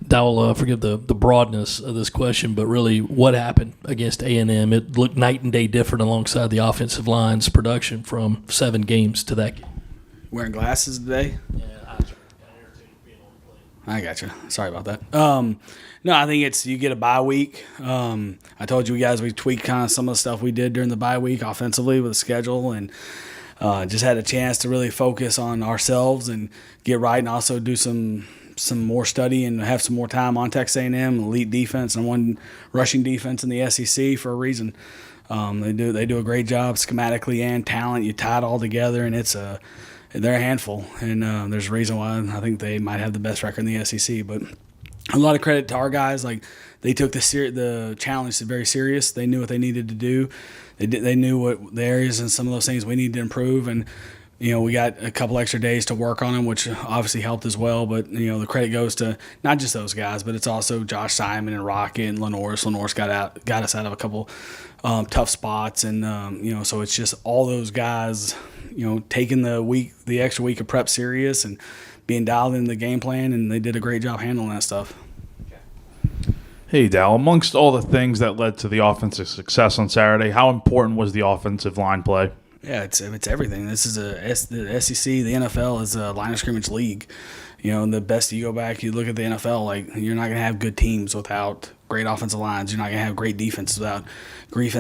Dowell, forgive the broadness of this question, but really what happened against A&M? It looked night and day different alongside the offensive line's production from 7 games to that game. Wearing glasses today? Yeah, I got you. Sorry about that. No, I think it's you get a bye week. I told you guys we tweaked kind of some of the stuff we did during the bye week offensively with the schedule, and just had a chance to really focus on ourselves and get right, and also do some more study and have some more time on Texas A&M, elite defense and one rushing defense in the SEC for a reason. They do a great job schematically and talent. You tie it all together, and they're a handful, and there's a reason why I think they might have the best record in the SEC. But a lot of credit to our guys. Like, they took the challenge very serious. They knew what they needed to do. They knew what the areas and some of those things we needed to improve. And, we got a couple extra days to work on them, which obviously helped as well. But, the credit goes to not just those guys, but it's also Josh Simon and Rocket and Lenoris. Lenoris got us out of a couple tough spots. And, so it's just all those guys – taking the extra week of prep serious and being dialed in the game plan, and they did a great job handling that stuff. Hey, Dal, amongst all the things that led to the offensive success on Saturday, how important was the offensive line play? Yeah, it's everything. This is the SEC, the NFL is a line of scrimmage league. And the best you go back, you look at the NFL, like, you're not going to have good teams without great offensive lines. You're not going to have great defenses without great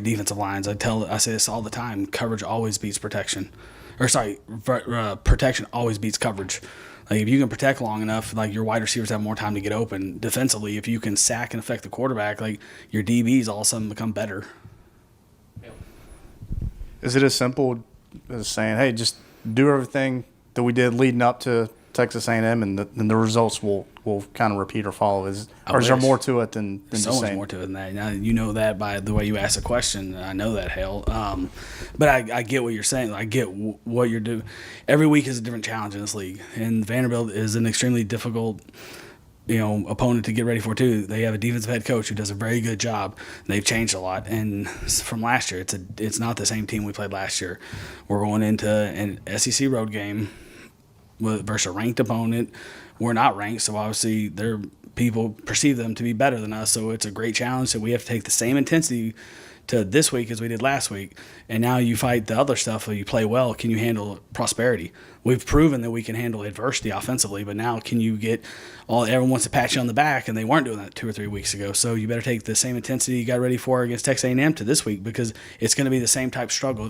defensive lines. I say this all the time. Coverage always beats protection. Protection always beats coverage. Like, if you can protect long enough, like, your wide receivers have more time to get open. Defensively, if you can sack and affect the quarterback, like, your DBs all of a sudden become better. Is it as simple as saying, hey, just do everything that we did leading up to Texas A&M, and the results will kind of repeat or follow? Or is there more to it than so just much saying? more to it than that? Now, you know that by the way you ask the question. I know that, Hale. But I get what you're saying. I get what you're doing. Every week is a different challenge in this league, and Vanderbilt is an extremely difficult opponent to get ready for too. They have a defensive head coach who does a very good job. They've changed a lot, and from last year, it's not the same team we played last year. We're going into an SEC road game versus a ranked opponent. We're not ranked, so obviously people perceive them to be better than us. So it's a great challenge. So we have to take the same intensity to this week as we did last week. And now you fight the other stuff. You play well. Can you handle prosperity? We've proven that we can handle adversity offensively, but now can you get everyone wants to pat you on the back, and they weren't doing that 2 or 3 weeks ago. So you better take the same intensity you got ready for against Texas A&M to this week, because it's going to be the same type of struggle.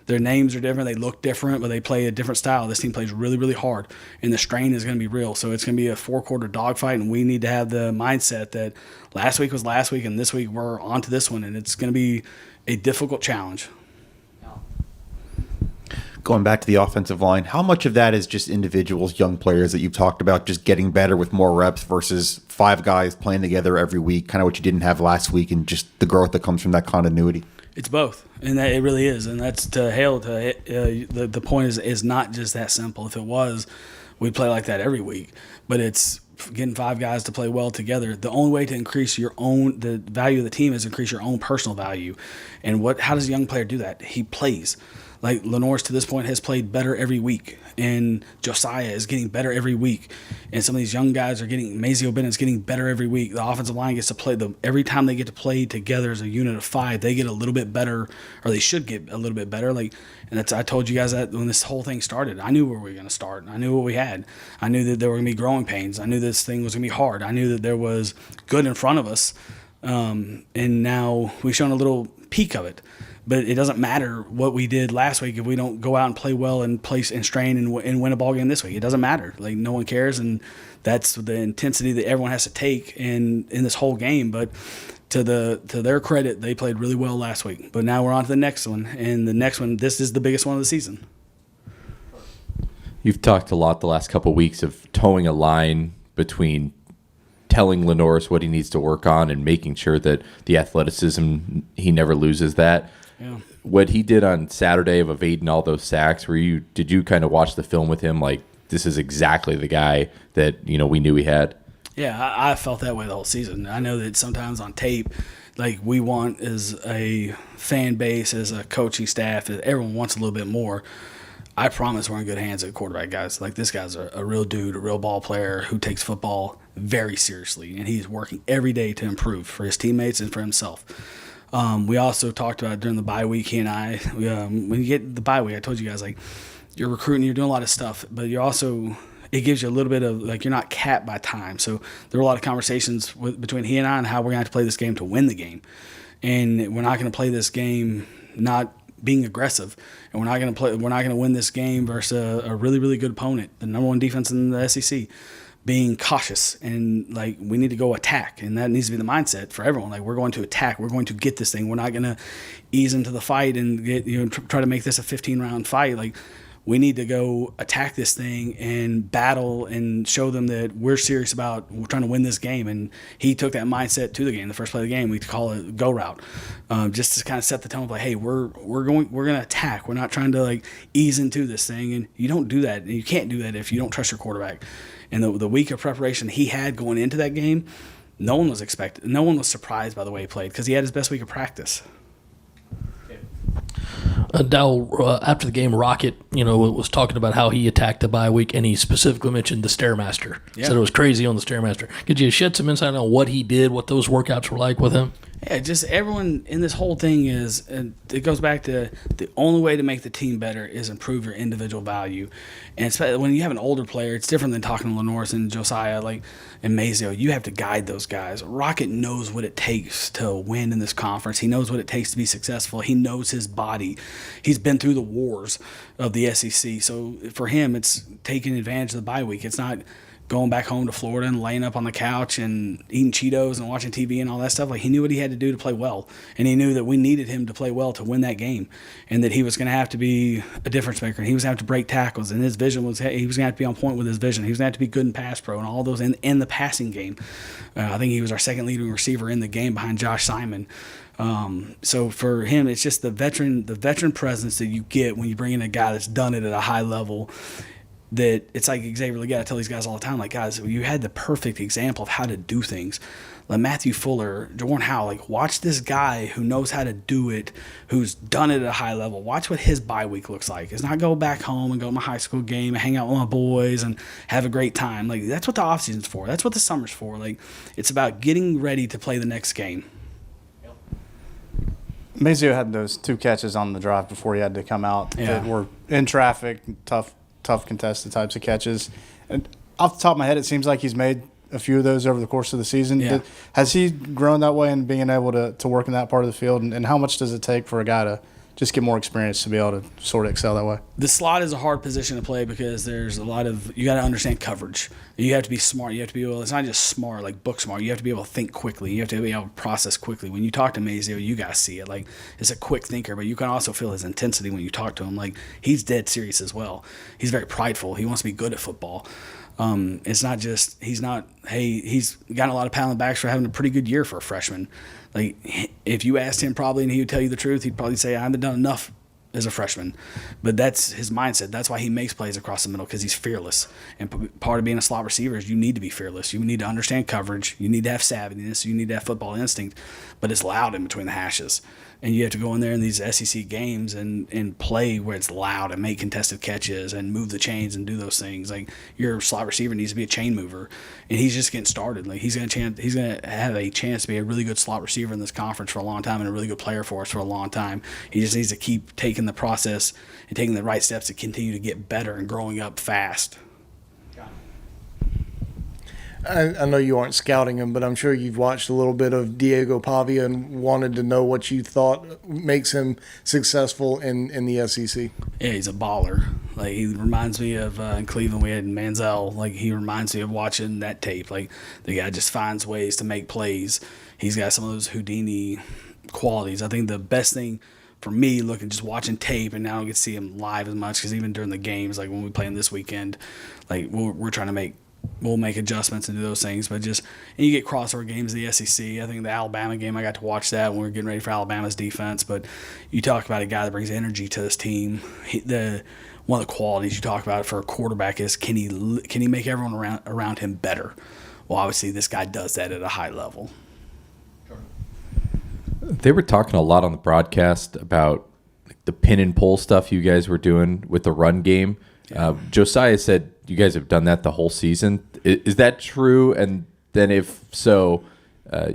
Their names are different. They look different, but they play a different style. This team plays really, really hard, and the strain is going to be real. So it's going to be a 4-quarter dogfight, and we need to have the mindset that last week was last week, and this week we're on to this one, and it's going to be a difficult challenge. Going back to the offensive line, how much of that is just individuals, young players that you've talked about, just getting better with more reps versus 5 guys playing together every week, kind of what you didn't have last week, and just the growth that comes from that continuity? It's both, and that it really is, and that's to Hale. The point is not just that simple. If it was, we'd play like that every week, but it's getting 5 guys to play well together. The only way to increase the value of the team is increase your own personal value. And how does a young player do that? He plays. Like, Lenoris to this point has played better every week, and Josiah is getting better every week, and some of these young guys Mazio Bennett's getting better every week. The offensive line gets to play every time they get to play together as a unit of 5, they get a little bit better, or they should get a little bit better. I told you guys that when this whole thing started. I knew where we were going to start. I knew what we had. I knew that there were going to be growing pains. I knew this thing was going to be hard. I knew that there was good in front of us, and now we've shown a little peek of it. But it doesn't matter what we did last week if we don't go out and play well and place and strain and win a ball game this week. It doesn't matter. Like, no one cares, and that's the intensity that everyone has to take in this whole game. But to their credit, they played really well last week. But now we're on to the next one, and the next one, this is the biggest one of the season. You've talked a lot the last couple of weeks of towing a line between telling Lenoris what he needs to work on and making sure that the athleticism, he never loses that. Yeah. What he did on Saturday of evading all those sacks, did you kind of watch the film with him like this is exactly the guy that we knew he had? Yeah, I felt that way the whole season. I know that sometimes on tape, like, we want as a fan base, as a coaching staff, everyone wants a little bit more. I promise we're in good hands at quarterback, guys. Like, this guy's a real dude, a real ball player who takes football very seriously, and he's working every day to improve for his teammates and for himself. We also talked about during the bye week, he and I, when you get the bye week, I told you guys, like, you're recruiting, you're doing a lot of stuff, but you're also, it gives you a little bit of, like, you're not capped by time. So there were a lot of conversations between he and I on how we're going to have to play this game to win the game. And we're not going to play this game not being aggressive, and we're not going to win this game versus a really, really good opponent, the number one defense in the SEC, being cautious. And, like, we need to go attack, and that needs to be the mindset for everyone. Like, we're going to attack, we're going to get this thing, we're not going to ease into the fight and get, try to make this a 15-round fight. Like, we need to go attack this thing and battle and show them that we're serious about trying to win this game. And he took that mindset to the game. The first play of the game, we call it go route, just to kind of set the tone of, like, hey, we're going to attack. We're not trying to, like, ease into this thing. And you don't do that. And you can't do that if you don't trust your quarterback. And the week of preparation he had going into that game, no one was surprised by the way he played, because he had his best week of practice. Dowell, after the game, Rocket, was talking about how he attacked the bye week, and he specifically mentioned the Stairmaster. Yeah. Said it was crazy on the Stairmaster. Could you shed some insight on what he did, what those workouts were like with him? Yeah, just everyone in this whole thing is, it goes back to the only way to make the team better is improve your individual value. And especially when you have an older player, it's different than talking to Lenoris and Josiah, like, and Mazio. You have to guide those guys. Rocket knows what it takes to win in this conference. He knows what it takes to be successful. He knows his body. He's been through the wars of the SEC. So for him, it's taking advantage of the bye week. It's not going back home to Florida and laying up on the couch and eating Cheetos and watching TV and all that stuff. Like, he knew what he had to do to play well, and he knew that we needed him to play well to win that game, and that he was going to have to be a difference maker, and he was going to have to break tackles, and his vision was, he was going to have to be on point with his vision. He was going to have to be good in pass pro and all those in the passing game. I think he was our second leading receiver in the game behind Josh Simon. So for him, it's just the veteran presence that you get when you bring in a guy that's done it at a high level. That it's like Xavier Leggett. I tell these guys all the time, like, guys, you had the perfect example of how to do things. Like Matthew Fuller, Jordan Howell, like, watch this guy who knows how to do it, who's done it at a high level. Watch what his bye week looks like. It's not go back home and go to my high school game and hang out with my boys and have a great time. Like, that's what the off season's for. That's what the summer's for. Like, it's about getting ready to play the next game. Mazio had those 2 catches on the drive before he had to come out that were in traffic, tough contested types of catches. And off the top of my head, it seems like he's made a few of those over the course of the season. Yeah. Has he grown that way in being able to work in that part of the field? And how much does it take for a guy to just get more experience to be able to sort of excel that way? The slot is a hard position to play because there's a lot of, you got to understand coverage. You have to be smart. You have to be able, it's not just smart, like book smart. You have to be able to think quickly. You have to be able to process quickly. When you talk to Mazio, you guys see it. Like, it's a quick thinker, but you can also feel his intensity when you talk to him. Like, he's dead serious as well. He's very prideful. He wants to be good at football. It's not just, he's gotten a lot of pat on the backs for having a pretty good year for a freshman. Like, if you asked him probably and he would tell you the truth, he'd probably say, I haven't done enough as a freshman. But that's his mindset. That's why he makes plays across the middle, because he's fearless. And part of being a slot receiver is you need to be fearless. You need to understand coverage. You need to have savviness. You need to have football instinct. But it's loud in between the hashes. And you have to go in there in these SEC games and play where it's loud and make contested catches and move the chains and do those things. Like, your slot receiver needs to be a chain mover, and he's just getting started. Like, he's gonna have a chance to be a really good slot receiver in this conference for a long time and a really good player for us for a long time. He just needs to keep taking the process and taking the right steps to continue to get better and growing up fast. I know you aren't scouting him, but I'm sure you've watched a little bit of Diego Pavia and wanted to know what you thought makes him successful in the SEC. Yeah, he's a baller. Like, he reminds me of in Cleveland we had Manziel. Like, he reminds me of watching that tape. Like, the guy just finds ways to make plays. He's got some of those Houdini qualities. I think the best thing for me, just watching tape, and now I don't get to see him live as much, because even during the games, like when we play him this weekend, like we're trying to we'll make adjustments and do those things. But and you get crossover games in the SEC. I think the Alabama game, I got to watch that when we were getting ready for Alabama's defense. But you talk about a guy that brings energy to this team. One of the qualities you talk about for a quarterback is, can he make everyone around him better? Well, obviously this guy does that at a high level. They were talking a lot on the broadcast about the the pin and pull stuff you guys were doing with the run game. Josiah said you guys have done that the whole season. Is that true? And then if so,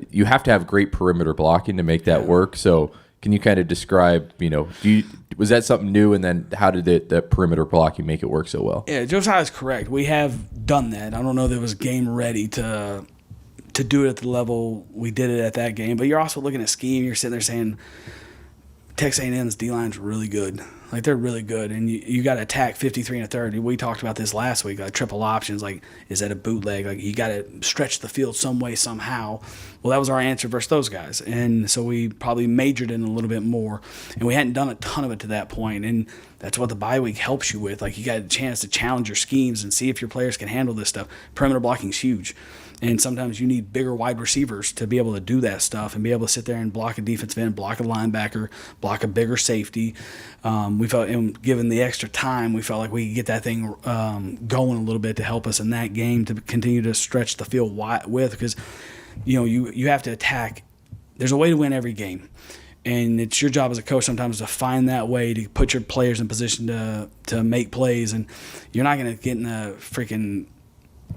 you have to have great perimeter blocking to make that work. So can you kind of describe, was that something new? And then how did the perimeter blocking make it work so well? Yeah, Josiah is correct. We have done that. I don't know that it was game ready to do it at the level we did it at that game. But you're also looking at scheme. You're sitting there saying Texas A&M's D-line's really good. Like, they're really good. And you got to attack 53 and a third. We talked about this last week, like triple options. Like, is that a bootleg? Like, you got to stretch the field some way, somehow. Well, that was our answer versus those guys. And so we probably majored in a little bit more. And we hadn't done a ton of it to that point. And that's what the bye week helps you with. Like, you got a chance to challenge your schemes and see if your players can handle this stuff. Perimeter blocking is huge. And sometimes you need bigger wide receivers to be able to do that stuff and be able to sit there and block a defensive end, block a linebacker, block a bigger safety. We felt, and given the extra time, we felt like we could get that thing going a little bit to help us in that game to continue to stretch the field with, because you have to attack. There's a way to win every game. And it's your job as a coach sometimes to find that way to put your players in position to make plays. And you're not going to get in a freaking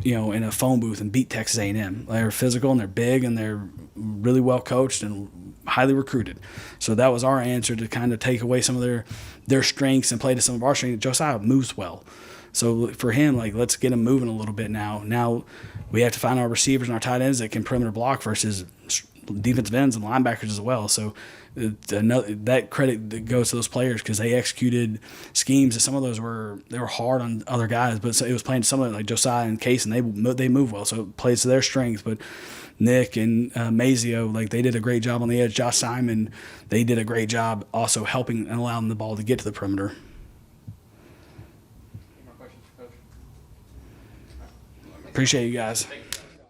in a phone booth and beat Texas A&M. They're physical and they're big and they're really well coached and highly recruited. So that was our answer to kind of take away some of their strengths and play to some of our strengths. Josiah moves well. So for him, like, let's get him moving a little bit now. Now we have to find our receivers and our tight ends that can perimeter block versus defensive ends and linebackers as well. So that credit goes to those players because they executed schemes. And some of those they were hard on other guys, but it was playing to some of like Josiah and Case, and they move well, so it plays to their strengths. But Nick and Mazio, like, they did a great job on the edge. Josh Simon, they did a great job also helping and allowing the ball to get to the perimeter. Appreciate you guys.